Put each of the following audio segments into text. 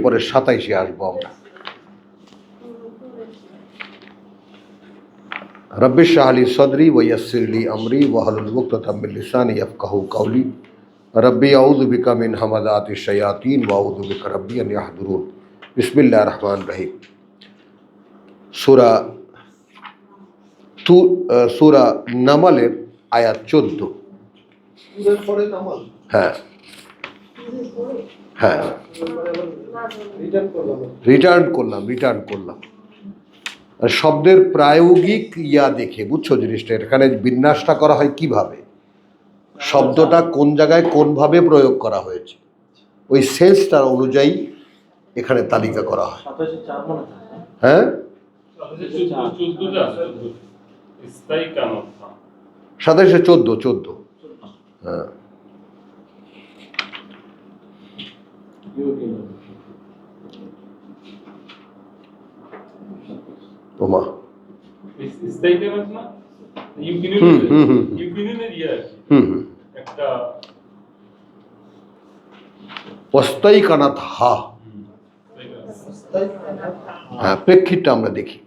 পরে 27-এ আসবো আমরা। রব্বি ইশরাহ লি সাদরি ওয়া ইয়াসসির লি আমরি ওয়াহলুল উকদাতাম মিন লিসানি ইয়াফকাহু কাওলি। রব্বি আউযু বিকা মিন হামাযাতিশ শায়াতিন ওয়া আউযু বিকা রব্বি আন ইয়াহদুরুন। বিসমিল্লাহির রহমানির রহিম। সূরা নামলের আয়াত 14। হ্যাঁ হ্যাঁ, রিটার্ন করলাম। আর শব্দের প্রায়োগিক দেখে বুঝছো জিনিসটা, এখানে বিন্যাসটা করা হয় কিভাবে, শব্দটা কোন জায়গায় কোনভাবে প্রয়োগ করা হয়েছে, ওই সেন্সটার অনুযায়ী এখানে তালিকা করা হয়। হ্যাঁ, 27-14। হ্যাঁ, ওমা হ্যাঁ, প্রেক্ষিতটা আমরা দেখি।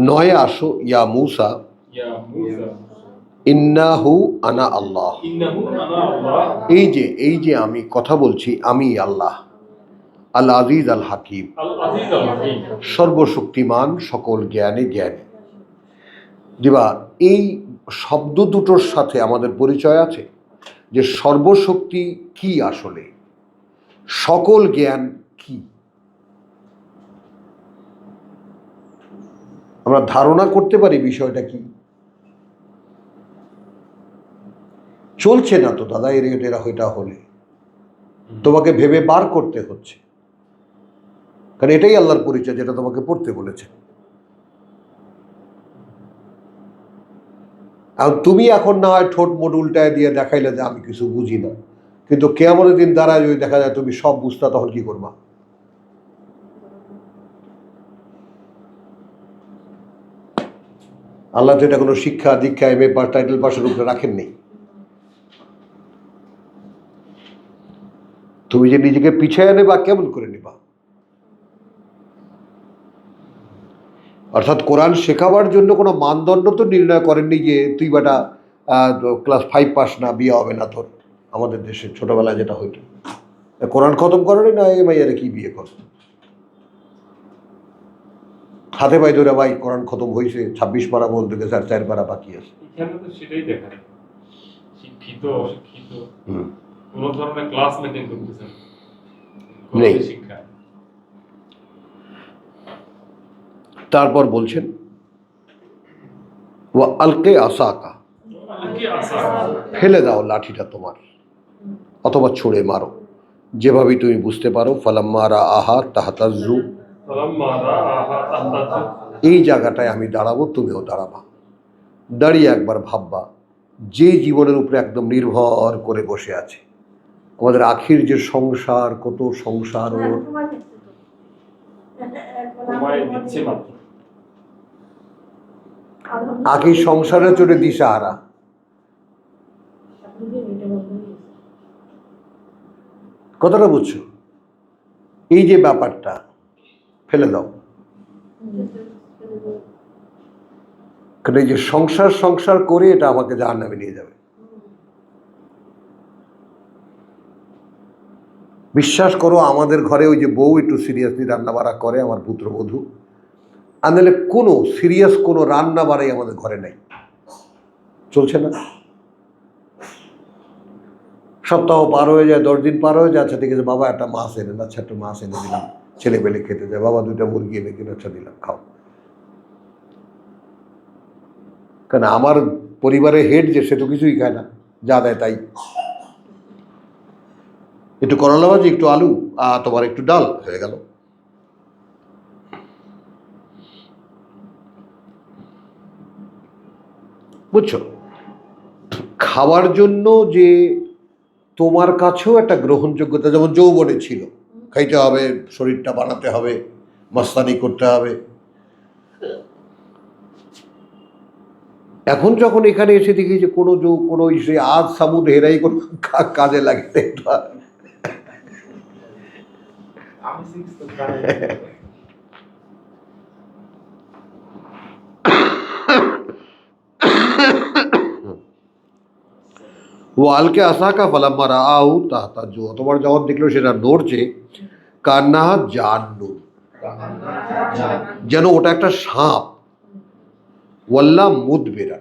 নয় আসো, ইয়া মুসা ইন্নাহু আনা আল্লাহ। এই যে আমি কথা বলছি, আমি আল্লাহ, আল আজিজ আল হাকিম, সর্বশক্তিমান, সকল জ্ঞানে জ্ঞানী। দিবা, এই শব্দ দুটোর সাথে আমাদের পরিচয় আছে যে সর্বশক্তি কি, আসলে সকল জ্ঞান কি আমরা ধারণা করতে পারি বিষয়টা কি। চলছে না তো দাদা, এরা হলে তোমাকে ভেবে বার করতে হচ্ছে, কারণ এটাই আল্লাহর পরিচয় যেটা তোমাকে পড়তে বলেছে। আর তুমি এখন না হয় ঠোঁট মোট উল্টায় দিয়ে দেখাইলে যে আমি কিছু বুঝি না, কিন্তু কিয়ামতের দিন দ্বারা যদি দেখা যায় তুমি সব বুঝতা, তখন কি করবা? আল্লাহ তো এটা কোনো শিক্ষা দীক্ষা এমএ পাস টাইটেল পাসের উপরে রাখেননি। তুমি যে নিজেকে পিছিয়ে নেবা, কেমন করে নেবা? অর্থাৎ কোরআন শেখাবার জন্য কোনো মানদণ্ড তো নির্ণয় করেননি যে তুই বেটা ক্লাস 5 পাস না, বিয়ে হবে না তোর। আমাদের দেশে ছোটবেলায় যেটা হইতো, কোরআন খতম করেনি না, এই মাইয়ারে কি বিয়ে কর, হাতে পাই ধরে ভাই কোরআন খতম হয়েছে, 26 পারা বলতে গেছে, আর 4 পারা বাকি আছে। সেটাই দেখা যায়, শিক্ষিত অশিক্ষিত কোনো ধরনের ক্লাস মেইনটেইন করতেছেন নেই শিক্ষা। তারপর বলছেন ওয়া আলকে আসাকা, ফেলে দাও লাঠিটা তোমার, অথবা ছুঁড়ে মারো, যেভাবে তুমি বুঝতে পারো। ফালাম্মা রাআহা তাহতাজ্জু, এই জায়গাটায় আমি দাঁড়াবো, তুমিও দাঁড়াবা। দাঁড়িয়ে একবার ভাববা, যে জীবনের উপরে একদম নির্ভর করে বসে আছে, আমাদের আখির যে সংসার, কত সংসার ওর আখি সংসারে চলে দিশাহারা। কথাটা বুঝছো? এই যে ব্যাপারটা, ফেলে দাও। কারণ এই যে সংসার করে এটা আমাকে জাহান্নামে নিয়ে যাবে। বিশ্বাস করো, আমাদের ঘরে ওই যে বউ একটু সিরিয়াসলি রান্না বাড়া করে, আমার পুত্রবধূ, আনলে কোনো সিরিয়াস কোনো রান্না বাড়াই আমাদের ঘরে নাই, চলছে না। সপ্তাহ পার হয়ে যায়, 10 দিন পার হয়ে যায়, আচ্ছা ঠিক আছে বাবা একটা মাছ এনে, আচ্ছা একটা মাছ এনে দিলাম, ছেলে পেলে খেতে যায়, বাবা 2টা মুরগি এনে কিনে আচ্ছা দিলাম, খাও। কারণ আমার পরিবারের হেড যে, সে তো কিছুই খায় না, যা দেয় তাই। একটু করলা ভাজি, একটু আলু, তোমার একটু ডাল, হয়ে গেল। বুঝছো? খাওয়ার জন্য যে তোমার কাছেও একটা গ্রহণযোগ্যতা, যেমন যৌবনে ছিল, খাইতে হবে, শরীরটা বানাতে হবে, মাস্তানি করতে হবে, এখন যখন এখানে এসে দেখি যে কোনো সে আজ সামুদ হেরাই কোনো কাজে লাগে না, একটু আমি সিক্স তো জানি। ও আলকে আসাকা ফালাম্মা রাআহু তাহতাজ্জু, অতবার যখন দেখলো সেটা নড়ছে, কান্নাহা জান্নুন, যেন ওটা একটা সাপ, ওয়াল্লা মুদবিরা,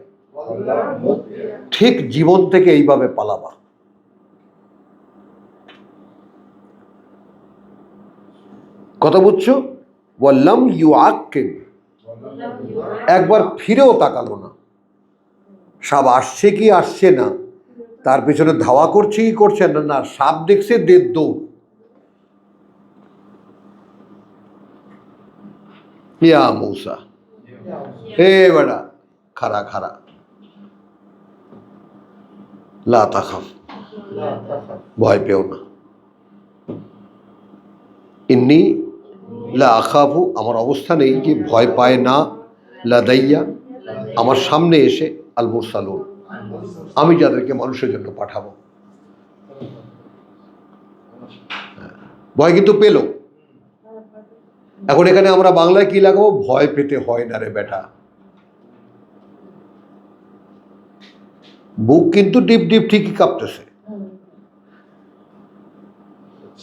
ঠিক জীবন থেকে এইভাবে পালাবা। কথা বুঝছো? ওয়াল্লাম ইউআক্কিব, একবার ফিরেও তাকালো না। সাপ আসছে কি আসছে না, তার পেছনে ধাওয়া করছে কি করছে না, না সাপ দেখছে দেড় দৌড়। ইয়া মূসা, হে বেটা, খারা খারা, লা তাখাফ, ভয় পেও না, ইন্নি লা আখাফু, আমার অবস্থা নেই যে ভয় পায় না, লাদাইয়া, আমার সামনে এসে আল মুরসালুন, আমি যাদেরকে মানুষের জন্য পাঠাবো। ভয় কিন্তু পেল। এখন এখানে আমরা বাংলায় কি লাগাবো? ভয় পেতে হয় না রে বেটা। বুক কিন্তু ডিপ ডিপ ঠিকই কাঁপতেছে।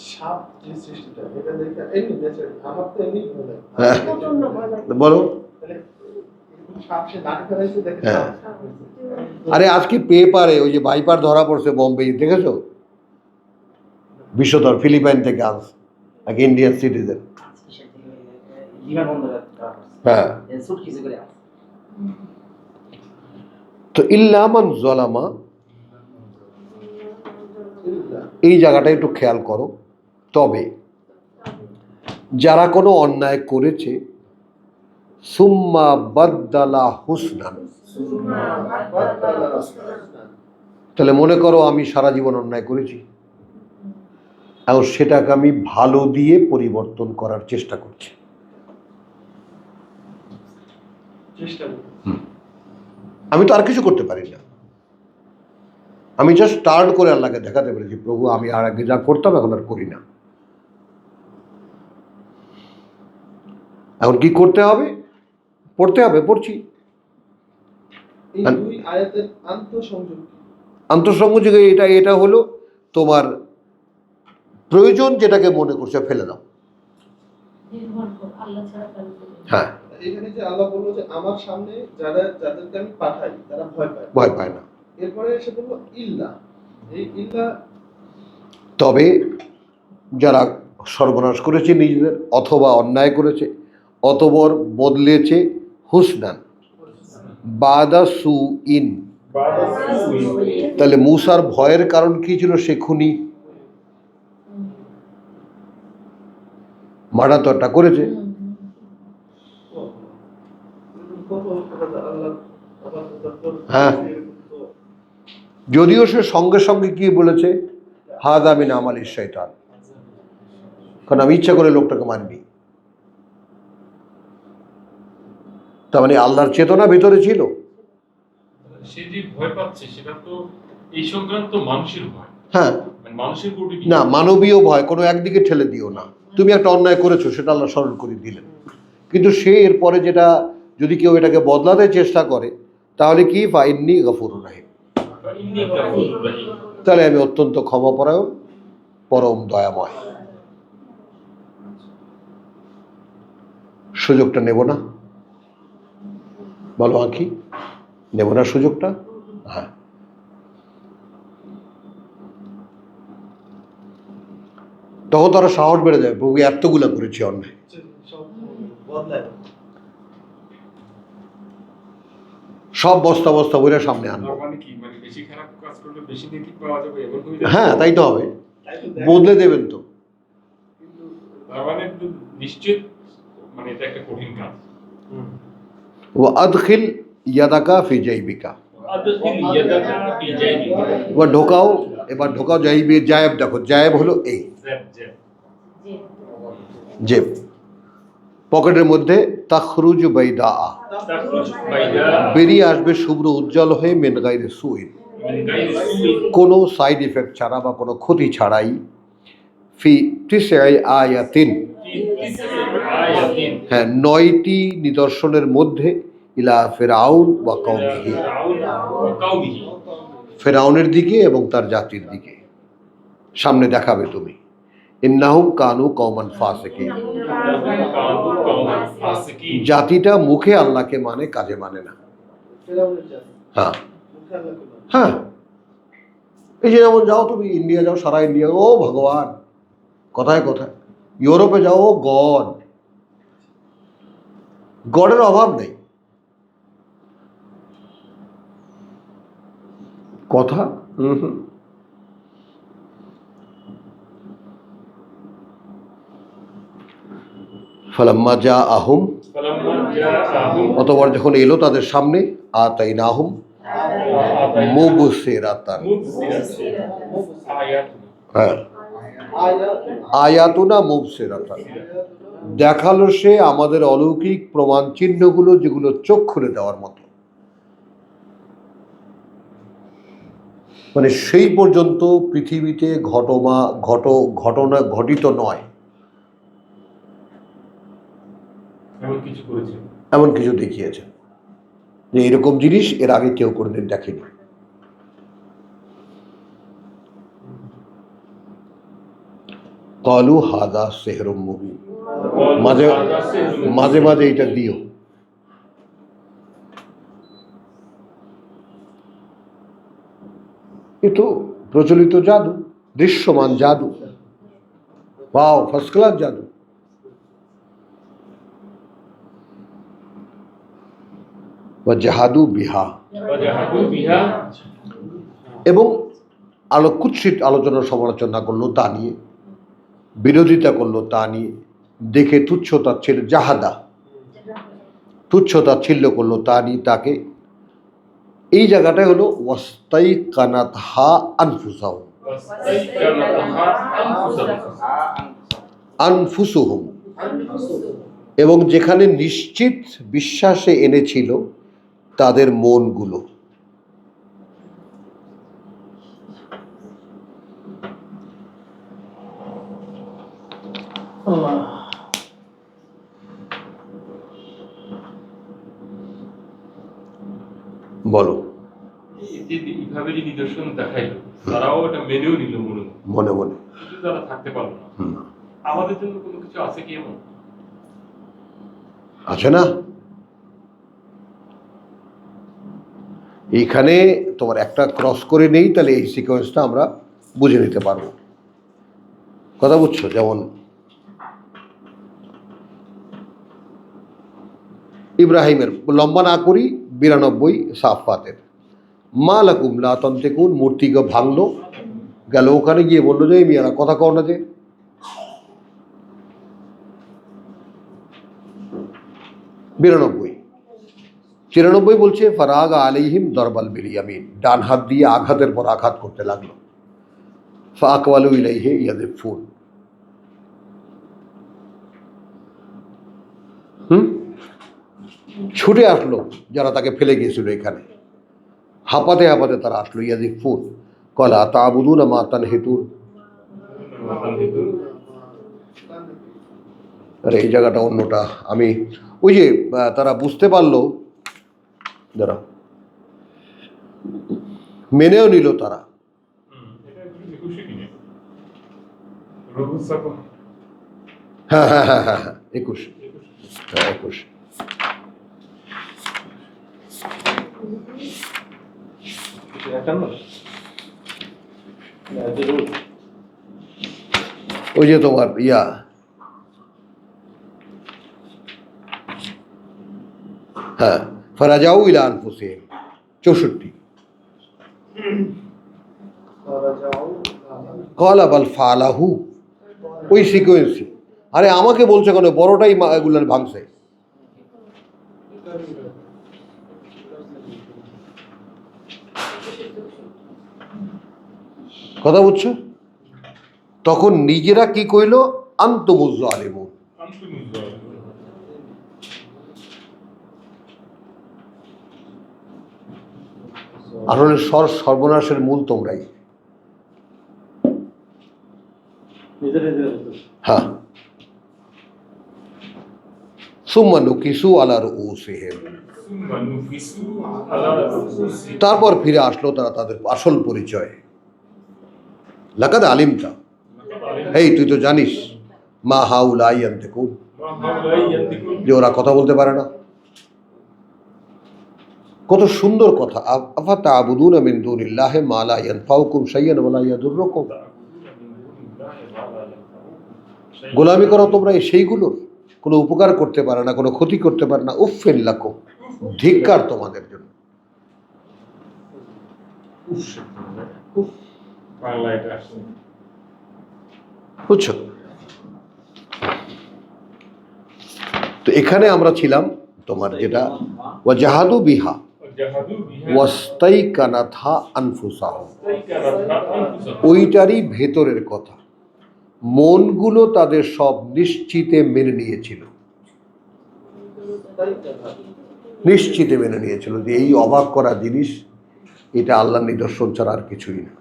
সাপ যে সৃষ্টিটা, এটা দেখে এমনি ন্যাচারালি আমার তো এমনি মনে হয়। হ্যাঁ, বলো। তাহলে এরকম সাপ সে লাঠি ফেলাইছে দেখে হ্যাঁ। সাপ হয়েছে। আরে আজকে পেপারে ওই যে ভাইপার ধরা পড়ছে বোম্বে, দেখেছো? বিশ্বধর ফিলিপাইন থেকে আস, এক ইন্ডিয়ান সিটিজেন। হ্যাঁ, তো ইল্লামান জলামা, এই জায়গাটা একটু খেয়াল করো। তবে যারা কোনো অন্যায় করেছে, সুম্মা বাদ্দালা হুসনান, তাহলে মনে করো আমি সারা জীবন অন্যায় করেছি, এবং সেটাকে আমি ভালো দিয়ে পরিবর্তন করার চেষ্টা করছি। চেষ্টা করি। আমি তো আর কিছু করতে পারি না, আমি জাস্ট স্টার্ট করে আল্লাহকে দেখাতে পেরেছি, প্রভু আমি আর আগে যা করতাম এখন আর করি না। এখন কি করতে হবে? পড়তে হবে, পড়ছি। এই দুই আয়াতের আন্তঃসংযোগ কি? আন্তঃসংযোগে এটা হলো তোমার প্রয়োজন, যেটাকে মনে করছে ফেলে দাও। হ্যাঁ, এখানে যে আল্লাহ বললো যে আমার সামনে যাদেরকে আমি পাঠাই তারা ভয় পায় না। এরপরে এসে বললো ইল্লা, এই ইল্লা তবে যারা সর্বনাশ করেছে নিজেদের, অথবা অন্যায় করেছে, অতবর বদলেছে হুসনান বাদা সু ইন, তাহলে মূসার ভয়ের কারণ কি ছিল? সে খুনি, মারা তো একটা করেছে। হ্যাঁ, যদিও সে সঙ্গে সঙ্গে কি বলেছে, হাদা মিন আমালিশ শয়তান, কারণ আমি ইচ্ছা করে লোকটাকে মারিনি। তার মানে আল্লাহর চেতনা ভিতরে ছিল। সে যে ভয় পাচ্ছে সেটা তো এই সংক্রান্ত মানুষের ভয়। হ্যাঁ, মানে মানুষের প্রতি না মানবীয় ভয়, কোনো একদিকে ঠেলে দিও না। তুমি একটা অন্যায় করেছো, সেটা আল্লাহ স্মরণ করে দিলেন, কিন্তু সে এরপরে যেটা যদি কেউ এটাকে বদলাতে চেষ্টা করে, তাহলে কি ফাইন্নি গফুরুর রাহিম, ইন্নি গাফুরুর রহিম। তাহলে আমি অত্যন্ত ক্ষমাপরায়ণ, পরম দয়াময়। সুযোগটা নেব না? বলো আঁখি, নেব না সুযোগটা? হ্যাঁ, তখন তো আরো সাহস বেড়ে যাবে, প্রভু এতগুলা করেছি অন্যায়। সব বদলায়। সব বস্তা বস্তা বইরা সামনে আনবো। মানে কি, মানে বেশি খারাপ কাজ করলে বেশি নেকি পাওয়া যাবে এমন হয়ে হ্যাঁ, তাই তো হবে, তাই তো দেখ- বদলে দেবেন তো। কিন্তু তার মানে নিশ্চিত, মানে এটা একটা কঠিন কাজ। ও আদখিল ইয়াদাকা ফি জাইবিকা, আদখিল ইয়াদাকা ফি জাইবিকা। এবার ঢোকাও, এবার ঢোকাও জাইবি, জায়েব দেখো, জায়েব হলো এই জ্যাব জ্যাব। জেব, পকেটের মধ্যে তাখরুজ বাইদা, تخرج بيداء বেরিয়ে আসবে শুভ্র উজ্জ্বল হয়ে মেন গাইরে সুইন, من غير سوء কোনো সাইড ইফেক্ট ছাড়া বা কোনো ক্ষতি ছাড়াই। ফি তিসআই আয়াতিন, في 9 آيات হ্যাঁ 9টি নিদর্শনের মধ্যে ইলা ফিরআউন ওয়া إلى কওমিহি, فرعون وقومه ফেরাউনের দিকে এবং তার জাতির দিকে সামনে দেখাবে তুমি। ইন্নাহুম কানু কওমান ফাসিকিন, إنهم كانوا قوما فاسقين জাতিটা মুখে আল্লাহকে মানে কাজে মানে না। ফেরাউনের জাতি হ্যাঁ মুখে আল্লাহ করে। হ্যাঁ, এই যে যেমন যাও তুমি ইন্ডিয়া যাও, সারা ইন্ডিয়া ও ভগবান, কোথায় কোথায়, ইউরোপে যাও ও গড, গডের অভাব নেই, কথা ফালাম্মা জা আহুম, فلما جاءهم অতবার যখন এলো তাদের সামনে, আতাইনাহুম মুবসিরাতান, آيات হ্যাঁ আয়াত আয়াতুনা মুবসিরাতান, দেখালো সে আমাদের অলৌকিক প্রমাণ চিহ্নগুলো যেগুলো চোখ খুলে দেওয়ার মতো। মানে সেই পর্যন্ত পৃথিবীতে ঘটনা ঘটিত নয় এমন কিছু করেছে এমন কিছু দেখিয়েছে যে এরকম জিনিস এর আগে কেউ কোনোদিন দেখেনি। কালু হাদা সেহরুম মুবিন, মাঝে মাঝে মাঝে এটা দিও। এ তো প্রচলিত জাদু, দৃশ্যমান জাদু, ওয়াও ফার্স্ট ক্লাস জাদু। জাহাদু বিহা, وجحدوا بها এবং কুৎসিত আলোচনা সমালোচনা করলো তা নিয়ে, বিরোধিতা করলো তা নিয়ে, দেখে তুচ্ছতাচ্ছিল্য, জাহাদা তুচ্ছতাচ্ছিল্য করলো তা নিয়ে তাকে। এই জায়গাটায় হলো ওয়াস্তাই কানাতহা আনফুসাহুম, واستيقنتها আনফুসুহুম, এবং যেখানে নিশ্চিত বিশ্বাসে এনেছিল তাদের মনগুলো। বলো, এইভাবে যে নিদর্শন দেখাইলো তারাও এটা মেনেও নিল মনে মনে মনে কিন্তু তারা থাকতে পারলো না। হুম, আমাদের জন্য কোনো কিছু আছে কি এমন? আছে না? এইখানে তোমার একটা ক্রস করে নেই, তাহলে এই সিকোয়েন্সটা আমরা বুঝে নিতে পারবো। কথা বুঝছো? যেমন ইব্রাহিমের, লম্বা না করি, 92 সাফাতের মা লাকুম লা তানতিকুন, মূর্তিকে ভাঙলো, গেল ওখানে গিয়ে বললো যে এই মিয়ারা কথা কও না যে। 92 94 বলছে ফারাগ আলাইহিম দরবাল বিল ইয়ামিন, ডান হাত দিয়ে আঘাতের পর আঘাত করতে লাগলো। ফাকওয়ালু ইলাইহি ইয়াদিফুন, ছুটে আসলো যারা তাকে ফেলে গিয়েছিল এখানে, হাঁপাতে হাঁপাতে তারা আসলো। ইয়াদিফুন কলা তাবুদুনা মা তানহিতুন, আরে এই জায়গাটা অন্যটা, আমি ওই যে তারা বুঝতে পারলো, যারা মেনেও নিল তারা। এটা 21 কিনে রঘুর সাকো হ্যাঁ হ্যাঁ হ্যাঁ হ্যাঁ হ্যাঁ 21, হ্যাঁ 21। ওই যে তোমার ইয়া, হ্যাঁ ফারাজাউ ইলা আনফুসিহিম 64। তারা যাও কলা বাল ফালাহু, ওই সিকোয়েন্সই। আরে আমাকে বলছে কেন, বড়টাই এগুলার ভাঙছে। কথা বুঝছো? তখন নিজেরা কি কইল, আনতুমুজ জালিমুন, আসলে সর্বনাশের মূল তোমরাই। হ্যাঁ, সুম্মা নুকিসু আলা রুউসিহিম, সুম্মা নুফিসু আলা রুউসিহিম। তারপর ফিরে আসলো তারা তাদের আসল পরিচয়। লাকাদ আলিমতা, এই তুই তো জানিস, মা হাউলাই ইয়ান্তিকুন, মা হাউলাই ইয়ান্তিকুন, যে ওরা কথা বলতে পারে না। কত সুন্দর কথা। আফাতা'বুদুনা মিন দুনিল্লাহি মা লা ইয়ানফাউকুম শাইআন ওয়া লা ইয়াদুররুকুম, গোলামি করো তোমরা সেইগুলোর, কোনো উপকার করতে পারে না, কোনো ক্ষতি করতে পারে না। উফফিল লাকুম, ধিক্কার তোমাদের জন্য। বাংলা এটা আসছে। বুঝছো? তো এখানে আমরা ছিলাম তোমার যেটা ওয়াজাহাদু বিহা জাহাদু বিহা ওয়াস্তাইকানাথা আনফুসাহুম, ওয়াস্তাইকানাথা আনফুসাহুম। ওইটারই ভেতরের কথা। মনগুলো তাদের সব নিশ্চিতে মেনে নিয়েছিল, নিশ্চিতে মেনে নিয়েছিল যে এই অবাক করা জিনিস, এটা আল্লাহর নিদর্শন ছাড়া আর কিছুই না।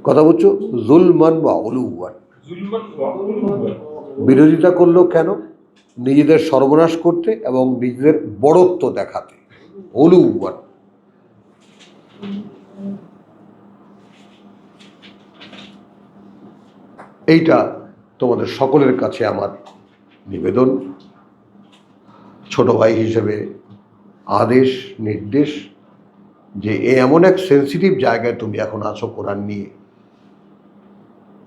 কথা বলছো? জুলমান বা উলুওয়ান, জুলমান ওয়া উলুওয়ান। বিরোধিতা করলো কেন? নিজেদের সর্বনাশ করতে এবং নিজেদের বড়ত্ব দেখাতে। উলুওয়ান। এইটা তোমাদের সকলের কাছে আমার নিবেদন, ছোট ভাই হিসেবে আদেশ, নির্দেশ, যে এমন এক সেন্সিটিভ জায়গায় তুমি এখন আছো কোরআন নিয়ে।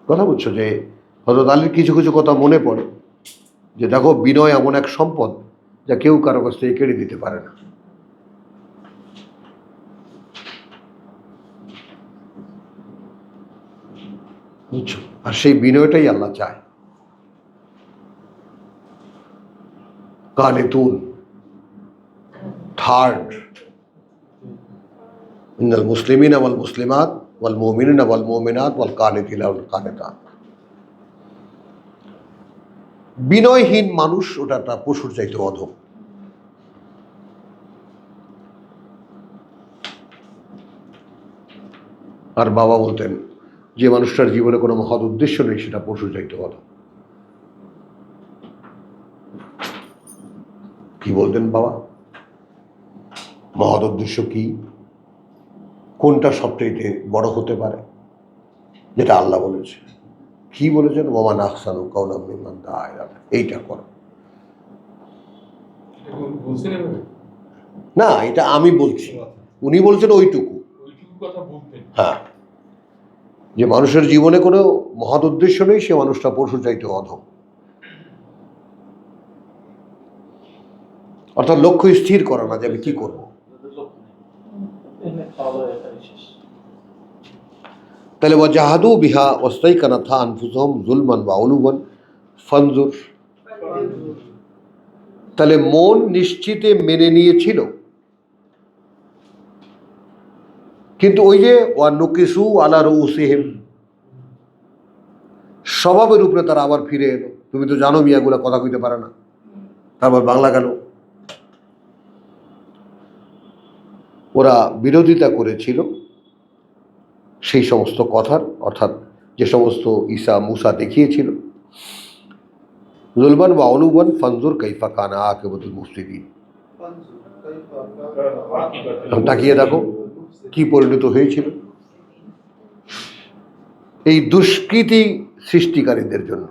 কথা বুঝছো? যে হযরত আলীর কিছু কিছু কথা মনে পড়ে, যে দেখো বিনয় এমন এক সম্পদ যা কেউ কারো কাছ থেকে কেড়ে দিতে পারে না। বুঝছো? আর সেই বিনয়টাই আল্লাহ চায়। কানিতুন, থার্ড, ইন্নাল মুসলিমিনা ওয়াল মুসলিমাত ওয়াল মুমিনিনা ওয়াল মুমিনাত ওয়াল কানিতিনা ওয়াল কানিতাত। বিনয়হীন মানুষ ওটা একটা পশুর চাইতে অধম। আর বাবা বলতেন, যে মানুষটার জীবনে কোনো মহৎ উদ্দেশ্য নেই সেটা পশু চাইতে অধম। কি বলতেন বাবা? মহৎ উদ্দেশ্য কি? কোনটা সবচেয়ে বড় হতে পারে? যেটা আল্লাহ বলেছে। কি বলেছেন? ওমান আহসানু কাওলাম মিম্মান দাআ ইলা আল্লাহ। এইটা করো বলছেন এভাবে? না, এটা আমি বলছি, উনি বলছেন ওইটুকু। ওইটুকু কথা বলতেন। হ্যাঁ, যে মানুষের জীবনে কোনো মহৎ উদ্দেশ্য নেই সে মানুষটা পশু চাইতে অধম। অর্থাৎ লক্ষ্য স্থির করা না যে আমি কি করব। তাহলে ওয়াজাহাদু বিহা ওয়াস্তাইকানাথা আনফুসাহুম যুলমান ওয়া উলুওয়ান ফানজুর, তাহলে মন নিশ্চিতে মেনে নিয়েছিল, কিন্তু ওই যে ওয়া নুকিসু আলা রুউসিহিম, স্বভাবের উপরে তারা আবার ফিরে এলো। তুমি তো জানো মিয়াগুলা কথা কইতে পারে না, তারপর বাংলা গেল। ওরা বিরোধিতা করেছিল সেই সমস্ত কথার, অর্থাৎ যে সমস্ত ঈসা মুসা দেখিয়েছিল। জুলমান ওয়া উলুওয়ান ফানজুর কাইফা কানা আকিবাতুল মুফসিদিন, তাকিয়ে দেখো কি পরিণত হয়েছিল এই দুষ্কৃতি সৃষ্টিকারীদের জন্য,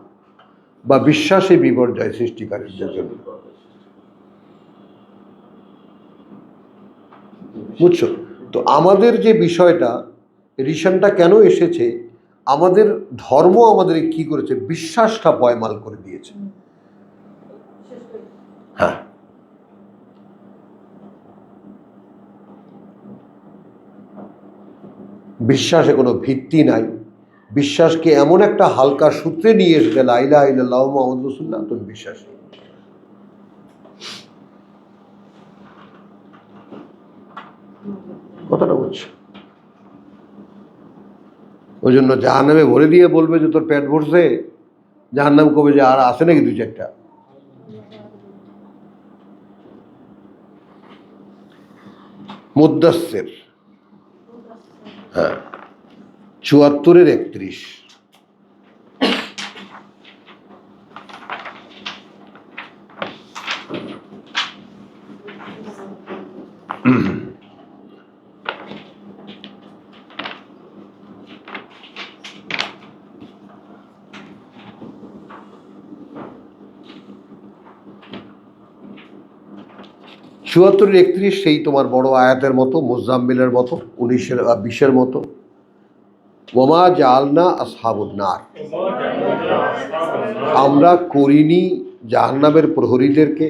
বা বিশ্বাসে বিপর্যয় সৃষ্টিকারীদের জন্য। বুঝছো? তো আমাদের যে বিষয়টা, রিশনটা কেন এসেছে, আমাদের ধর্ম আমাদের কি করেছে? বিশ্বাসটা পয়মাল করে দিয়েছে। হ্যাঁ, বিশ্বাসে কোনো ভিত্তি নাই। বিশ্বাসকে এমন একটা হালকা সূত্রে নিয়ে এসেছে, লা ইলাহা ইল্লাল্লাহু মুহাম্মাদুর রাসূলুল্লাহ, তুমি বিশ্বাস নেই। কথাটা বুঝছো? ওই জন্য জাহান্নামে ভরে দিয়ে বলবে যে তোর পেট ভরছে, জাহান্নাম কবে যে আর আসে নাকি দুই চারটা। মুদ্দাসসির, হ্যাঁ, ৭৪-এর ৩১। চুয়াত্তরের ৩১ সেই তোমার বড় আয়াতের মতো, মুজাম্মিলের মতো, ১৯-এর ২০-এর মতো। ওমা জাআলনা আসহাবুন নার, আমরা করিনি জাহান্নামের প্রহরীদেরকে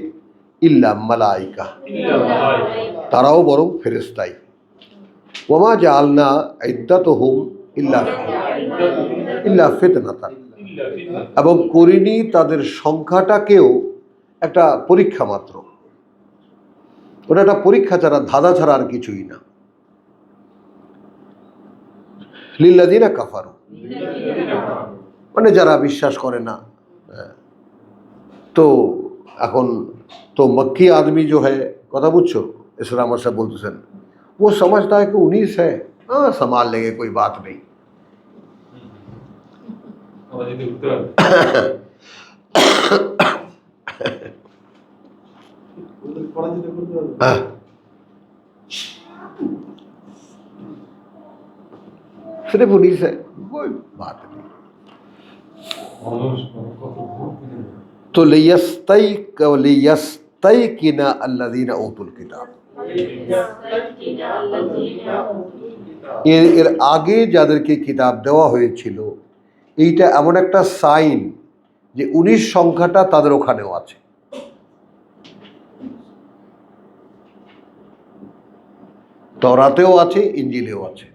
ইল্লা মালাইকা, তারাও বরং ফেরেশতাই। ওমা জাআলনা ইদ্দাতুহুম ইল্লা ফিতনাতান, এবং করিনি তাদের সংখ্যাটাকেও একটা পরীক্ষা মাত্র। ওটা একটা পরীক্ষা ছাড়া, ধাঁধা ছাড়া আর কিছুই না। লিল্লাযিনা কাফারু, মানে যারা বিশ্বাস করে না। তো এখন তো মক্কি आदमी जो है, কথা বুঝছো, ইসলাম সাহেব বলতেছেন, वो समझता है कि 19 है, हाँ संभाल लेंगे, कोई बात नहीं। আমরা যদি উঠতে পারি ওদের পরাজিত করতে হবে। हाँ, सिर्फ 19 है, कोई बात नहीं। মানুষ মানে কত ভুল বুঝে না। तो लियस्तयकिना अल्लज़ीना उतुल किताब, এর আগে যাদেরকে কিতাব দেওয়া হয়েছিল, এইটা এমন একটা সাইন যে 19 সংখ্যাটা তাদের ওখানেও আছে। তওরাতেও আছে, ইনজিলেও আছে।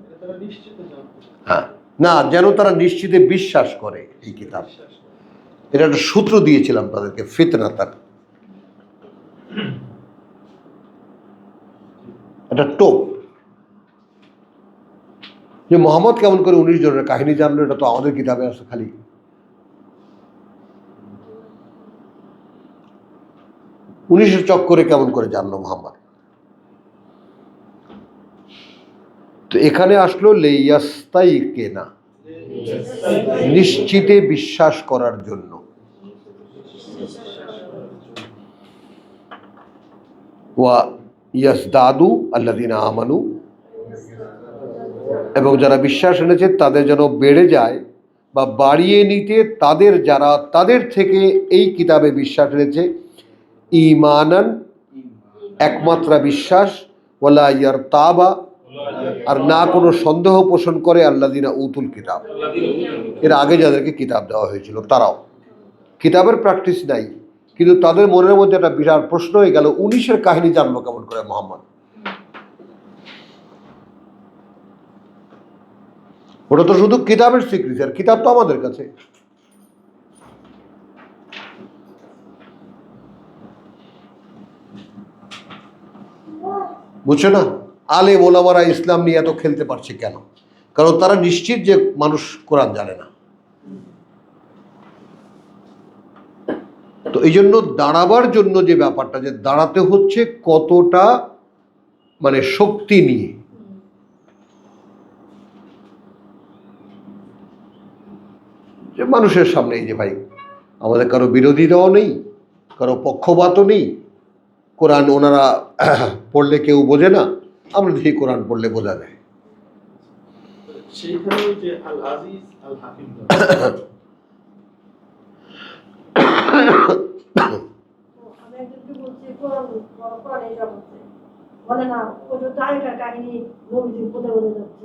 এটা তারা নিশ্চিত জানতো। হ্যাঁ, না যেন তারা নিশ্চিতে বিশ্বাস করে এই কিতাব। এটা একটা সূত্র দিয়েছিলাম তাদেরকে, ফিতনাতান, একটা টোপ, যে মোহাম্মদ কেমন করে 19 জনের কাহিনী জানলো, এটা তো আমাদের কিতাবে আছে খালি। উনিশের চক্করে কেমন করে জানলো মোহাম্মদ? তো এখানে আসলো লিয়াস্তাইকিনা, নিশ্চিতে বিশ্বাস করার জন্য। ওয়া ইয়াজদাদু আল্লাযীনা আমানু, এবং যারা বিশ্বাস এনেছে তাদের যেন বেড়ে যায় বা বাড়িয়ে নিতে তাদের যারা তাদের থেকে এই কিতাবে বিশ্বাস এনেছে, ঈমানান, একমাত্রা বিশ্বাস, ওয়ালা ইয়ারতাবা, আর না কোনো সন্দেহ পোষণ করে, আল্লাযীনা উতুল কিতাব, এর আগে যাদেরকে কিতাব দেওয়া হয়েছিল তারাও। কিতাবের প্র্যাকটিস নাই, কিন্তু তাদের মনের মধ্যে একটা বিরাট প্রশ্ন হয়ে গেল, 19-এর কাহিনী জানলো কেমন করে মোহাম্মদ? ওটা তো শুধু কিতাবের স্বীকৃতি, আর কিতাব তো আমাদের কাছে। বুঝছো না? আলেম ওলামারা ইসলাম নিয়ে এত খেলতে পারছে কেন? কারণ তারা নিশ্চিত যে মানুষ কোরআন জানে না। তো এই জন্য দাঁড়াবার জন্য যে ব্যাপারটা, যে দাঁড়াতে হচ্ছে কতটা মানে শক্তি নিয়ে। যে মানুষের সামনে এই যে ভাই, আমাদের কারো বিরোধিতাও নেই, কারো পক্ষপাতও নেই। কোরআন ওনারা পড়লে কেউ বোঝে না, আমরা দেখি কোরআন পড়লে বোঝা যায়। সেইখানে যে আল আজিজ আল হাকিম, আমি একজনকে বলছি কোরআন এই জগতে বলে না, ও যে তারিখের কাহিনী নবীজি বলে যাচ্ছে।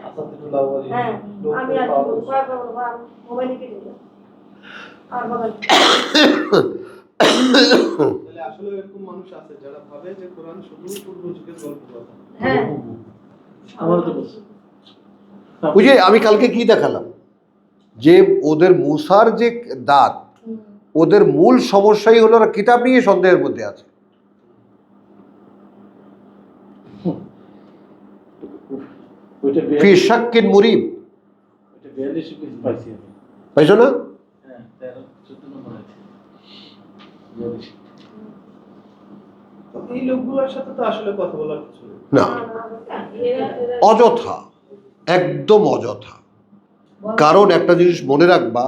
আসাদুল্লাহ ওয়ালি, হ্যাঁ, আমি আর কি বলবো, কয়েকবার বলবো, মোবাইলে কেটে দিলাম আর বলার কি? তাহলে আসলে এরকম মানুষ আছে যারা ভাবে যে কোরআন শুধু পূর্ব যুগের গল্প কথা। হ্যাঁ, আমার তো বলছি ওই যে আমি কালকে কি দেখালাম, যে ওদের মুসার যে দাঁত, ওদের মূল সমস্যাই হলো ওরা কিতাব নিয়ে সন্দেহের মধ্যে আছে। ফি শাক্কিন মুরিব, পাইছো না? এই লোকগুলোর সাথে তো আসলে কথা বলার কিছু নেই। না, অযথা, একদম অযথা। কারণ একটা জিনিস মনে রাখবা,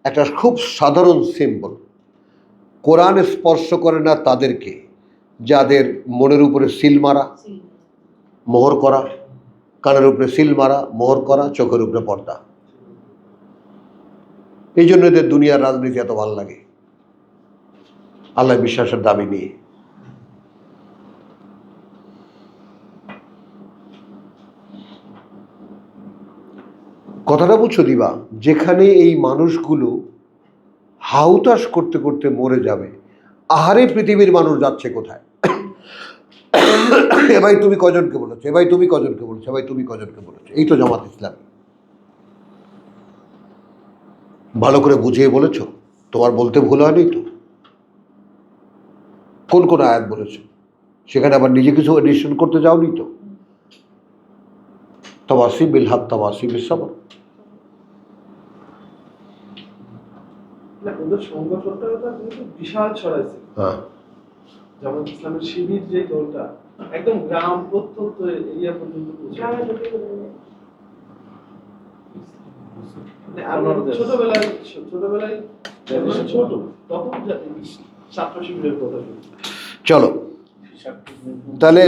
একটা খুব সাধারণ সিম্বল, কোরআন স্পর্শ করে না তাদেরকে যাদের মনের উপরে সিল মারা, মোহর করা, কানের উপরে সিল মারা, মোহর করা, চোখের উপরে পর্দা। এই জন্য এদের দুনিয়ার রাজনীতি এত ভালো লাগে, আল্লাহ বিশ্বাসের দাবি নিয়ে। কথাটা বুঝছো দিবা, যেখানে এই মানুষগুলো হাউতাস করতে করতে মরে যাবে, আহারে পৃথিবীর মানুষ যাচ্ছে কোথায়? এ ভাই তুমি কজনকে বলেছো, এ ভাই তুমি কজনকে বলেছো, এ ভাই তুমি কজনকে বলেছো? এই তো জামাত ইসলাম। ভালো করে বুঝিয়ে বলেছো? তোমার বলতে ভুল হয়নি তো? কোন কোন আয়াত বলেছো? সেখানে আবার নিজে কিছু এডিশন করতে যাওনি তো? তাওয়াসি বিল হক, তাওয়াসি বিস সবর। না, ওদের সংগঠনটা কিন্তু বিশাল ছড়াইছে। হ্যাঁ, জামাত ইসলামের শিবির যে দলটা একদম গ্রাম প্রত্যন্ত এরিয়া পর্যন্ত পৌঁছে। গ্রামে ঢুকে গেলে মানে আমরা ছোটবেলায় যখন ছোট তখন ছাত্র শিবিরের কথা শুনছি। চলো তাহলে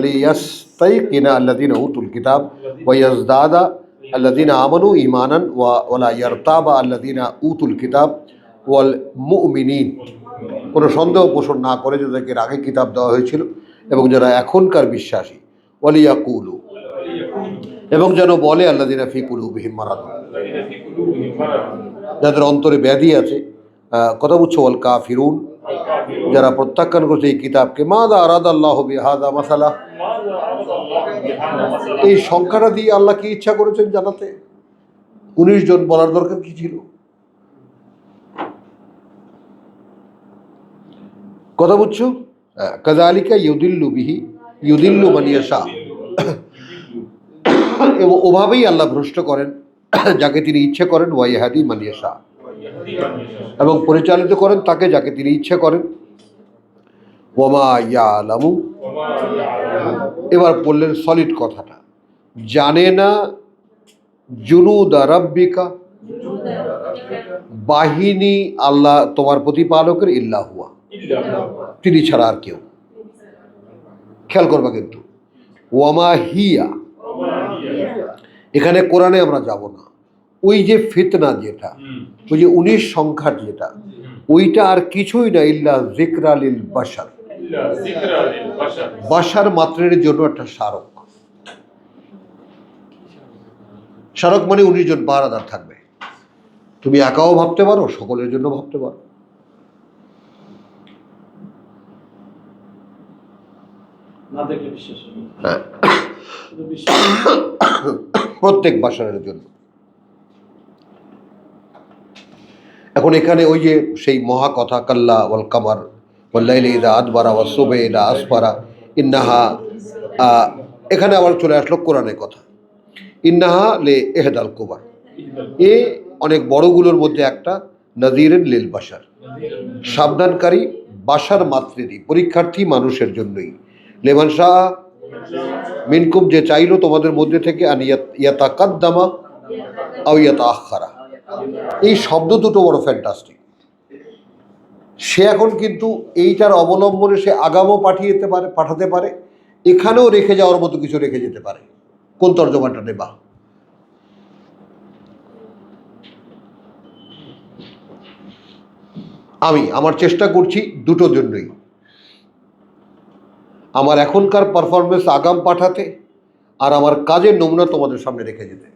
লিয়াস্তাইকিনা আল্লাযীনা উতুল কিতাব ওয়া ইয়াজদাদা আল্লাযীনা আমানু ঈমানান ওয়া লা ইয়ারতাবা আল্লাযীনা উতুল কিতাব ওয়াল মুমিনিন। কোনো সন্দেহ পোষণ না করে যাদেরকে আগে কিতাব দেওয়া হয়েছিল এবং যারা এখনকার বিশ্বাসী, ওয়ালিয়াকুলু, এবং যেন বলে আল্লাযীনা ফি কুলুবিহিম মারাদুন, যাদের অন্তরে ব্যাধি আছে। কথা বুঝছো? ওয়াল কাফিরুন, যারা প্রত্যাখ্যান করছে এই কিতাবকে। মাযা আরাদাল্লাহু বিহাযা মাসালা, এই সংখ্যাটা দিয়ে আল্লাহ কি ইচ্ছা করেছেন জানাতে? 19 জন বলার দরকার কি ছিল? কথা বুঝছো? কাযালিকা ইউদিল্লু বিহি ইউদিল্লু মান ইয়াশা, এবং ওভাবেই আল্লাহ ভ্রষ্ট করেন যাকে তিনি ইচ্ছে করেন। ওয়া ইয়াহদি মান ইয়াশা, এবং পরিচালিত করেন তাকে যাকে তিনি ইচ্ছে করেন। ওয়ামা ইয়ালামু, এবার বললেন সলিড কথাটা, জানে না জুনুদা রাব্বিকা, বাহিনী আল্লাহ তোমার প্রতিপালকের, ইল্লা হুয়া, তিনি ছাড়া আর কেউ। খেয়াল করবা কিন্তু, ওয়ামা হিয়া, এখানে কোরআনে আমরা যাব না। ওই যে ফিতনা যেটা, ওই যে 19 সংখ্যার যেটা, ওইটা আর কিছুই না, ইল্লা যিকরা লিল বাশার, বাশার মাত্রের জন্য একটা স্মারক। স্মারক মানে 19 জন পাহারাদার থাকবে। তুমি একাও ভাবতে পারো, সকলের জন্য ভাবতে পারো। না দেখলে বিশ্বাস হবে না। হ্যাঁ, শুধু বিশ্বাস প্রত্যেক বাশারের জন্য। এখন এখানে ওই যে সেই মহা কথা, কাল্লা ওয়াল কামার ওয়াল লাইলি ইযা আদবারা ওয়াস সুবহি ইযা আসফারা ইন্নাহা, এখানে আবার চলে আসলো কোরআনের কথা, ইন্নাহা লে ইহদাল কুবার, এ অনেক বড়গুলোর মধ্যে একটা, নাযীরুন লিল বাশার, সাবধানকারী বাশার মাত্রেরই, পরীক্ষার্থী মানুষের জন্যই। লিমান শাআ মিনকুম, যে চাইলো তোমাদের মধ্যে থেকে, আন ইয়াতাকাদ্দামা আও ইয়াতাআখারা, এই শব্দ দুটো বড় ফ্যান্টাস্টিক। সে এখন কিন্তু এইটার অবলম্বনে সে আগামও পাঠাতে পারে, এখানেও রেখে যাওয়ার মতো কিছু রেখে যেতে পারে। কোন তর্জমাটা নেবা? আমি আমার চেষ্টা করছি দুটোর জন্যই, আমার এখনকার পারফরমেন্স আগাম পাঠাতে, আর আমার কাজের নমুনা তোমাদের সামনে রেখে যেতে।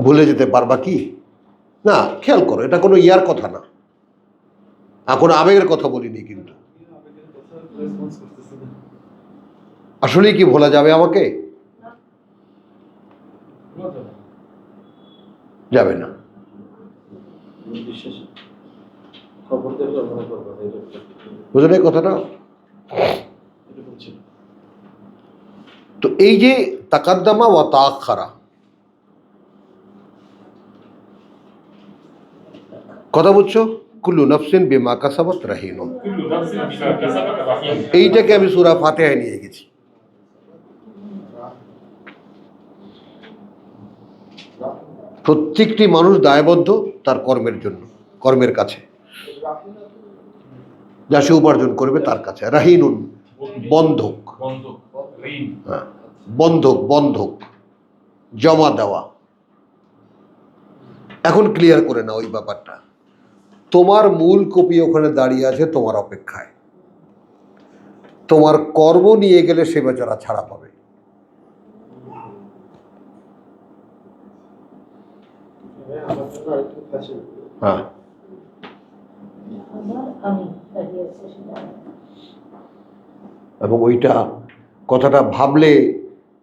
ভুলে যেতে পারবা কি? না, খেয়াল করো, এটা কোনো ইয়ার কথা না, এখন আবেগের কথা বলিনি কিন্তু। রেসপন্স করতেছে না। আসলেই কি ভোলা যাবে আমাকে? যাবে না। বিশ্বাস খবর দেখলে মনে করবো বুঝলেন এই কথাটা? এটা বলছি। তো এই যে তাকাদ্দামা ওয়া তাআখারা, কথা বুঝছো? কুল্লু নফসিন বিমা কাসাবাত রাহিনুন। কুল্লু নাফসিন বিমা কাসাবাত রাহিন। এইটাকে আমি সূরা ফাতিহায় নিয়ে গেছি। প্রত্যেকটি মানুষ দায়বদ্ধ তার কর্মের জন্য, কর্মের কাছে, যা সে উপার্জন করবে তার কাছে। রাহিনুন বন্ধক, বন্ধক, ঋণ। হ্যাঁ, বন্ধক, বন্ধক জমা দেওয়া। এখন ক্লিয়ার করে নাও ওই ব্যাপারটা। তোমার মূল কপি ওখানে দাঁড়িয়ে আছে তোমার অপেক্ষায়। তোমার কর্ম নিয়ে গেলে সে বেচারা ছাড়া পাবে। আমার জন্য আরেকটু কাছে হ্যাঁ, এবং ওইটা কথাটা ভাবলে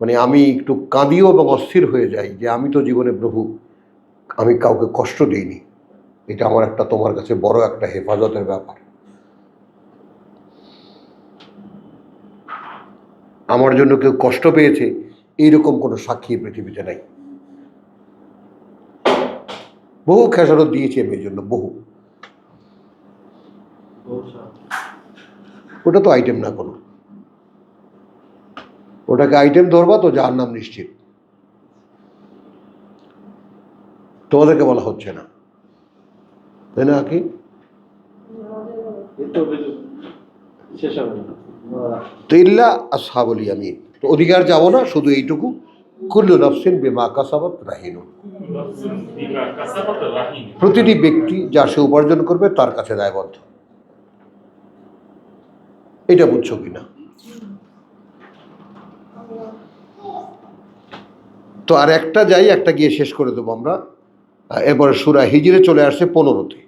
মানে আমি একটু কাঁদিও এবং অস্থির হয়ে যাই যে আমি তো জীবনে প্রভু আমি কাউকে কষ্ট দিইনি। এটা আমার একটা তোমার কাছে বড় একটা হেফাজতের ব্যাপার। আমার জন্য কেউ কষ্ট পেয়েছে এইরকম কোনো সাক্ষী পৃথিবীতে নাই। বহু খেসারত দিয়েছি আমি এই জন্য, বহু। ওটা তো আইটেম না কোনো, ওটাকে আইটেম ধরবা তো যার নাম নিশ্চিত। তোমাদেরকে বলা হচ্ছে না, তাই না? কি এতো শেষ হবে না। তো ইল্লা আসহাবুল ইয়ামিন, তো অধিকার যাব না, শুধু এইটুকু কুল্লু নফসিন বিমা কাসাবাত রাহিনুন। কুল্লু নাফসিন বিমা কাসাবাত রাহিন। প্রতিটি ব্যক্তি যা সে উপার্জন করবে তার কাছে দায়বদ্ধ। এটা বুঝছো কিনা? তো আর একটা যাই, একটা গিয়ে শেষ করে দেবো আমরা। এরপরে সূরা হিজরে চলে আসছে 15-তে।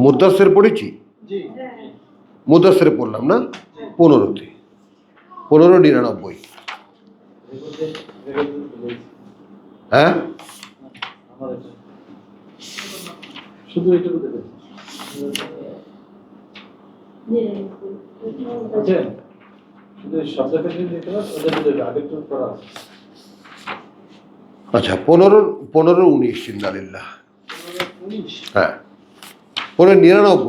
মুদ্দাসির পড়েছি, জি মুদ্দাসির পড়লাম না 15-তে, 1599। হ্যাঁ, শুধু এইটুকু দেবেন। বুঝছেন? শুধু শব্দ ক্ষেত্রে দিতে পারেন, ওদের দেবে আগের টুকু করা আছে। আচ্ছা 15-19 ইন্নালিল্লাহ। 19 হ্যাঁ, 1599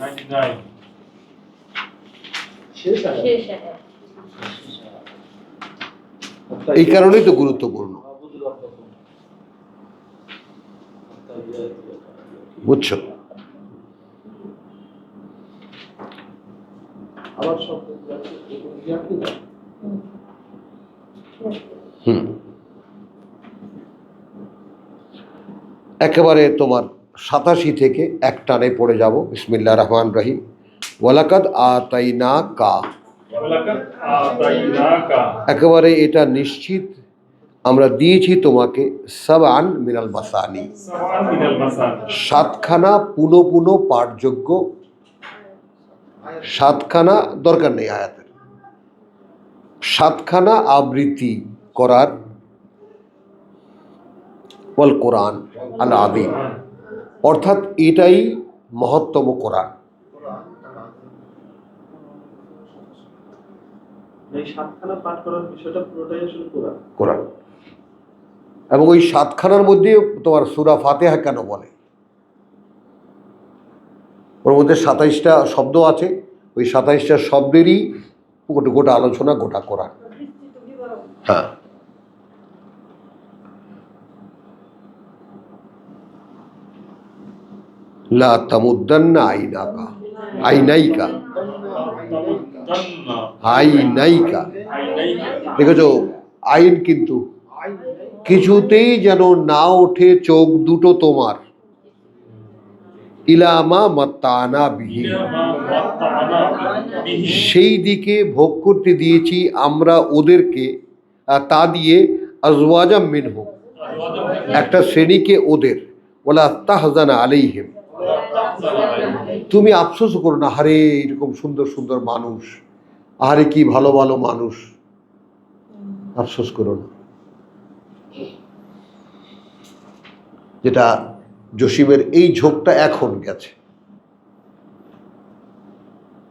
99 শেষ আছে। এই কারণেই তো গুরুত্বপূর্ণ, বুঝছো? আবার শব্দ একেবারে তোমার 87 থেকে এক টানে পড়ে যাব। বিসমিল্লাহির রহমানির রহিম। ওয়ালাকাদ আতাইনা কা, ওয়ালাকাদ আতাইনাকা, একেবারে এটা নিশ্চিত আমরা দিয়েছি তোমাকে সাবআন মিনাল মাসানি, সাবআন মিনাল মাসানি, 7খানা পুনঃ পুনঃ পাঠযোগ্য, 7খানা দরকার নেই আয়াতের, 7খানা আবৃত্তি করার, ওয়াল কোরআন আল আযীম, অর্থাৎ এটাই মহত্তম কোরআন। এই 7খানা পাঠ করার বিষয়টা পুরোটাই আসলে কোরআন। কোরআন, এবং ওই 7খানার মধ্যে তোমার সূরা ফাতিহা কেন বলে? ওর মধ্যে 27টা শব্দ আছে, ওই 27টা শব্দেরই গোটা আলোচনা, গোটা কোরআন। হ্যাঁ, লা তামুদ্দান্না আইনাকা, আইনাইকা, আইনাইকা, দেখেছো আইন, কিন্তু কিছুতেই যেন না ওঠে চোখ দুটো তোমার, ইলামা মাত্তানা বিহি, সেই দিকে ভোগ করতে দিয়েছি আমরা ওদেরকে, তা দিয়ে আজওয়াজাম মিনহুম, একটা শ্রেণীকে ওদের, ওয়ালা তাহজানা আলাইহিম, তুমি আফসোস করো না, হারে এরকম সুন্দর সুন্দর মানুষ, আরে কি ভালো ভালো মানুষ, আফসোস করো না। যেটা জসিমের এই ঝোঁকটা এখন গেছে,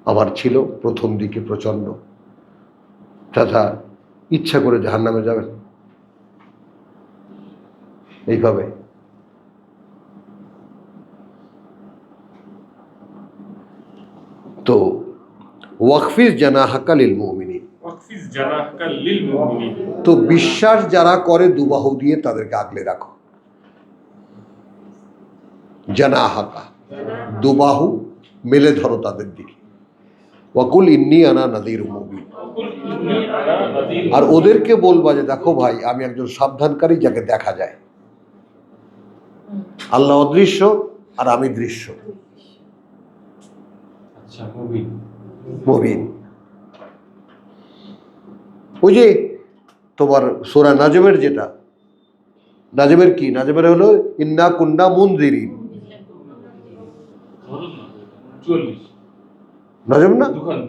আমার ছিল প্রথম দিকে প্রচন্ড। তথা ইচ্ছা করে জাহান্নামে যাবেন এইভাবে? তো ওয়াকফিজ জানাহাকা লিল মুমিনিন, ওয়াকফিজ জানাহকা লিল মুমিনিন। তো বিশ্বাস যারা করে দুবাহু দিয়ে তাদেরকে আগলে রাখো। জানাহাকা, দুবাহু মেলে ধরো তাদের দিকে। ওয়াকুল ইন্নী আনা নাযীর মুবিন, ওয়াকুল ইন্নী আনা নাযীর। আর ওদেরকে বলবা যে দেখো ভাই, আমি একজন সাবধানকারী যাকে দেখা যায়। আল্লাহ অদৃশ্য আর আমি দৃশ্য। আচ্ছা, মুবিন। মুবিন। ওই যে তোমার সূরা নাজমের যেটা, নাজমের কি, নাজমের হলো ইন্না কুন্না মুনজিরিন। ধরুন না 40 নাজম না, দুখান।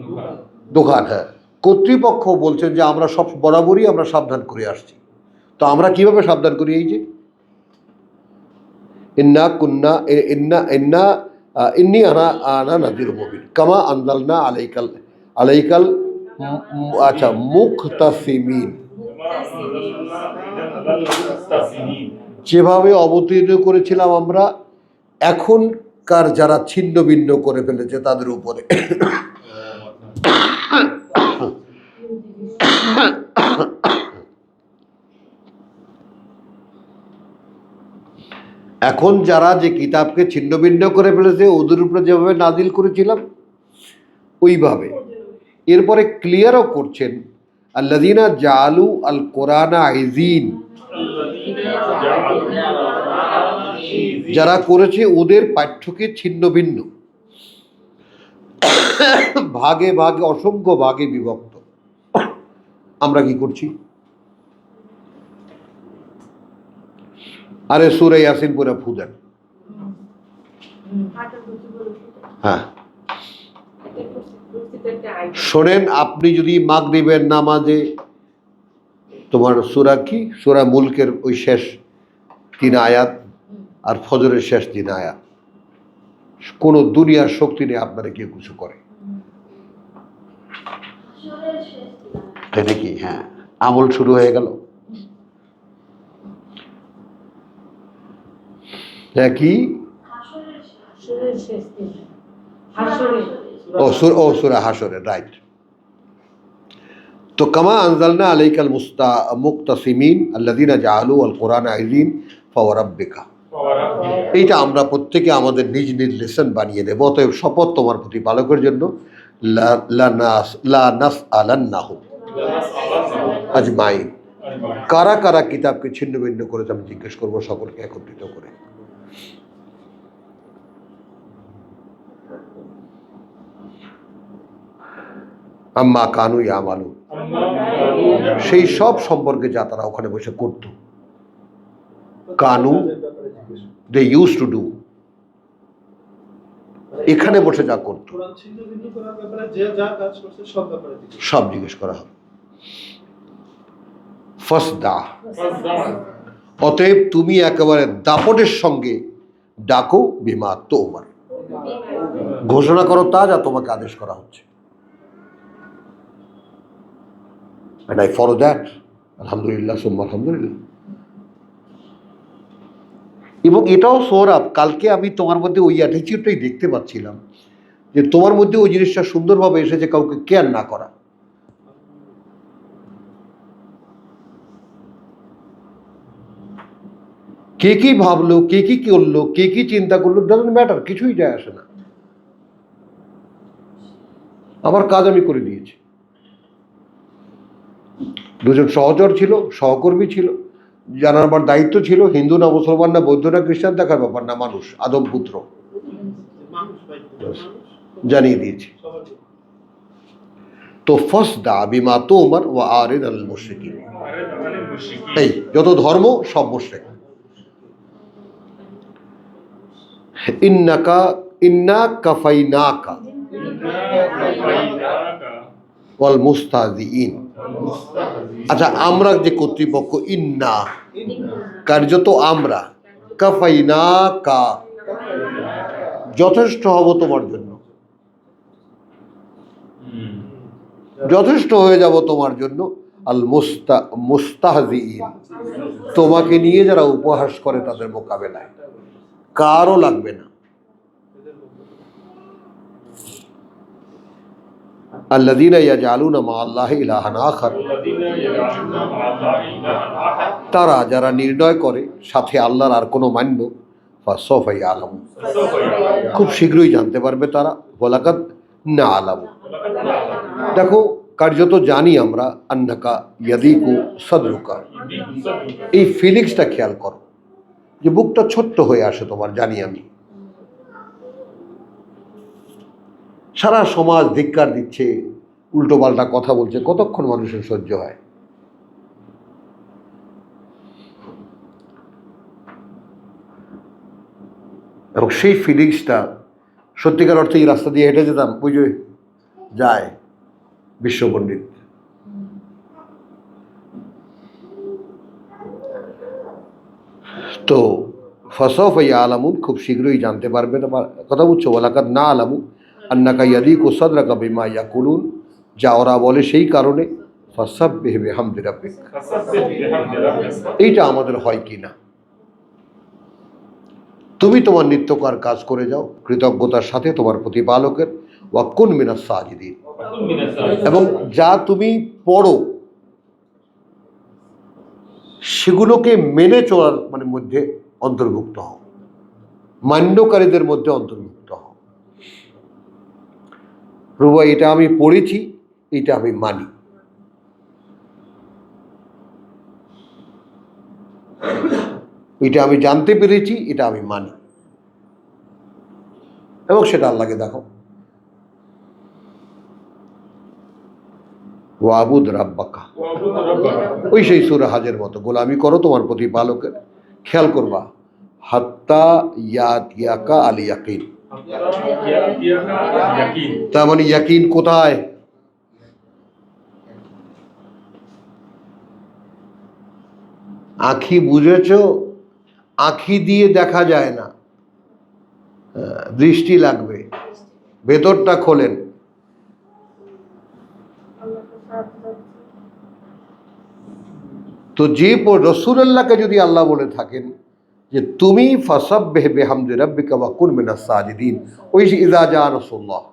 দোকান, হ্যাঁ। কর্তৃপক্ষ বলছেন যে আমরা সব বরাবরই আমরা সাবধান করে আসছি। তো আমরা কিভাবে সাবধান করি? এই যে ইন্না কুন্না ইন্না ইন্না ইন্নী আনা আনা নাযীর মুবিন কামা আনজালনা আলাইকাল আচ্ছা মুখতাসিমিন, যেভাবে অবতীর্ণ করেছিলাম আমরা এখনকার যারা ছিন্ন ভিন্ন করে ফেলেছে তাদের উপরে। এখন যারা যে কিতাবকে ছিন্ন ভিন্ন করে ফেলেছে ওদের উপরে যেভাবে নাজিল করেছিলাম ওইভাবে। এরপরে ক্লিয়ারও করছেন আল্লাযীনা জাআলু আল কোরআনা আইযীন, যারা করেছে ওদের পাঠ্যকে ছিন্ন ভিন্ন, ভাগে ভাগে অসংখ্য ভাগে বিভক্ত। আমরা কি করছি? আরে সূরা ইয়াসিন পুরা ফুদেন। হ্যাঁ, শোনেন, আপনি যদি মাগরিবের নামাজে তোমার সূরা কি, সূরা মুলকের ওই শেষ 3 আয়াত আর ফজরের শেষ 3 আয়াত, কোন দুনিয়ার শক্তি নেই আপনারা কেউ কিছু করে, তাই নাকি? হ্যাঁ, আমল শুরু হয়ে গেল। হ্যাঁ, কি ও সূরা হাশরে, রাইট। তো কামা আনজালনা আলাইকাল মুক্তাসিমিন আল্লাযীনা জাআলু আল কোরআনা আইযীন ফাওয়ারাব্বিকা। এইটা আমরা প্রত্যেকে আমাদের নিজ নিজ লেসন বানিয়ে নেব। অতএব শপথ তোমার প্রতিপালকের জন্য, লা নাসআলান্নাহুম আজমাইন, কারা কারা কিতাবকে ছিন্ন ভিন্ন করেছে আমি জিজ্ঞেস করবো সকলকে একত্রিত করে। আম্মা কানু ইয়ামালুন, সেই সব সম্পর্কে যা তারা ওখানে বসে করত। কানু দে ইউজ টু ডু, এখানে বসে যা করতো কোরআন ছিন্ন ভিন্ন করার ব্যাপারে যে যা কাজ করছে সব ব্যাপারে সব জিজ্ঞেস করা হবে। ফাসদা, অতএব তুমি একেবারে দাপটের সঙ্গে ডাকো, বিমা তুমার, ঘোষণা করো তা যা তোমাকে আদেশ করা হচ্ছে। And I follow that. আলহামদুলিল্লাহ সুম্মা আলহামদুলিল্লাহ। এবং এটাও সৌরভ, কালকে আমি তোমার মধ্যে ওই অ্যাটিটিউডটাই দেখতে পাচ্ছিলাম যে তোমার মধ্যে ওই জিনিসটা সুন্দরভাবে এসেছে, কাউকে কেয়ার না করা। কে কি ভাবলো, কে কি করলো, কে কি চিন্তা করলো, ডাজন্ট ম্যাটার, কিছুই যায় আসে না। আমার কাজ আমি করে দিয়েছি। দুজন সহচর ছিল, সহকর্মী ছিল, জানাবার দায়িত্ব ছিল। হিন্দু না মুসলমান না বৌদ্ধ না খ্রিস্টান দেখার ব্যাপার না, মানুষ, আদম পুত্র, জানিয়ে দিয়েছি। তো ফাসদা বিমা তুমার ওয়া আরিদ আনিল মুশরিকিন, এই যত ধর্ম সব মুশরিক। ইন্না কাফাইনাকা ওয়াল মুস্তাহজিইন। আচ্ছা, আমরা যে কর্তৃপক্ষ, ইন্না কার্যত আমরা, কাফাইনাকা যথেষ্ট হব তোমার জন্য, যথেষ্ট হয়ে যাব তোমার জন্য, আল মুস্তাহজিইন, তোমাকে নিয়ে যারা উপহাস করে তাদের মোকাবেলায় কারও লাগবে না। আল্লাযীনা ইয়াজআলুনা মা আল্লাহি ইলাহান আখার, তারা যারা নির্ণয় করে সাথে আল্লাহর আর কোনো মান্য, ফাসাউফা ইয়ালামুন, খুব শীঘ্রই জানতে পারবে তারা। ওয়ালাকাদ না'লামু, দেখো কার্যত জানি আমরা, আন্নাকা ইয়াদিকু সাদরুকা, এই ফিলিংসটা খেয়াল করো যে বুকটা ছোট্ট হয়ে আসে তোমার, জানি আমি। সারা সমাজ ধিক্কার দিচ্ছে, উল্টো পাল্টা কথা বলছে, কতক্ষণ মানুষের সহ্য হয়? এবং সেই ফিলিংসটা সত্যিকার অর্থে এই রাস্তা দিয়ে হেঁটে যেতাম, বুঝে যায় বিশ্বপণ্ডিত, তো ফাসাউফা ইয়ালামুন, খুব শীঘ্রই জানতে পারবে। তোমার কথা বুঝছো? ওয়ালাকাদ না'লামু আন্নাকা ইয়াদিকু সাদরাকা বিমা ইয়াকুলুন, যা ওরা বলে সেই কারণে। ফাসাব্বিহ বিহামদি রাব্বিক, এইটা আমাদের হয় কি না? তুমি তোমার নিত্যকার কাজ করে যাও কৃতজ্ঞতার সাথে তোমার প্রতিপালকের। ওয়াকুন মিনাস সাজিদিন, এবং যা তুমি পড়ো সেগুলোকে মেনে চলার মানে মধ্যে অন্তর্ভুক্ত হও, মান্যকারীদের মধ্যে অন্তর্ভুক্ত হও। প্রভু, এটা আমি পড়েছি, এটা আমি মানি। এটা আমি জানতে পেরেছি, এটা আমি মানি, এবং সেটা আল্লাহকে দেখো। ওয়াবুদ রাব্বাকা, ওই সেই সূরা হাজের মতো, গোলামি করো তোমার প্রতিপালকের। খেয়াল করবা, হাত্তা ইয়াতিয়াকা আল ইয়াকিন, তার মানে ইয়াকিন কোথায়? আঁখি বুঝেছ? আঁখি দিয়ে দেখা যায় না, দৃষ্টি লাগবে, ভেতরটা খোলেন। তো যে রাসূলুল্লাহকে যদি আল্লাহ বলে থাকেন যে তুমি ফাসাব্বিহ বিহামদি রাব্বিকা ওয়া কুন মিনাস সাজিদিন, ওই যে ইযা জা রাসূলুল্লাহ,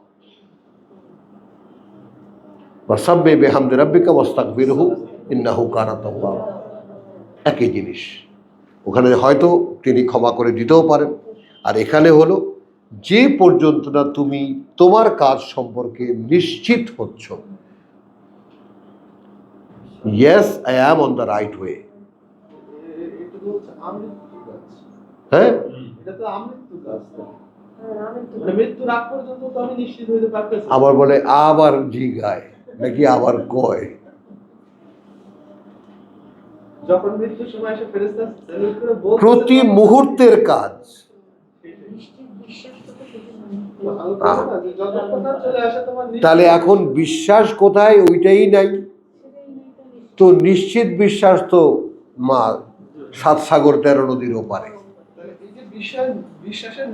ফাসাব্বিহ বিহামদি রাব্বিকা ওয়াস্তাগফিরহু ইন্নাহু কানা তাওয়াবা, একই জিনিস। ওখানে হয়তো তিনি ক্ষমা করে দিতেও পারেন, আর এখানে হলো যে পর্যন্ত না তুমি তোমার কাজ সম্পর্কে নিশ্চিত হচ্ছ, yes I am on the right way, হ্যাঁ, এটা তো আমৃত্যু কাজ, মানে মৃত্যুর আগ পর্যন্ত তো আমি নিশ্চিত হইতে পারতেছি। আবার বলে আবার জিগায় নাকি আবার কয়, যখন মৃত্যুর সময় এসে ফেরেশতা সেলুট করে বলতে প্রতি মুহূর্তের কাজ। যতক্ষণ না চলে আসে তোমার তাহলে এখন বিশ্বাস কোথায়? ওইটাই নাই তো। নিশ্চিত বিশ্বাস তো মা 7 সাগর 13 নদীর ওপারে। এই যে বিশ্বাসের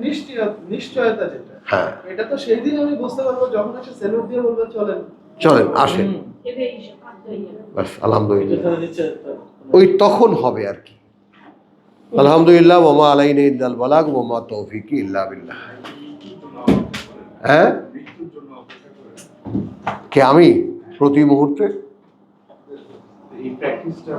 নিশ্চয়তা যেটা, হ্যাঁ, এটা তো সেই দিন আমি বুঝতে পারবো যখন এসে সেলুট দিয়ে বলবে চলেন চলেন আসেন, বাস আলহামদুলিল্লাহ, ওই তখন হবে আর কি। আলহামদুলিল্লাহ, ওয়া মা আলাইনা ইল্লাল বালাগ ওয়া মা তৌফিকি ইল্লা বিল্লাহ। হ্যাঁ, কে আমি প্রতি মুহূর্তে এই প্র্যাকটিসটা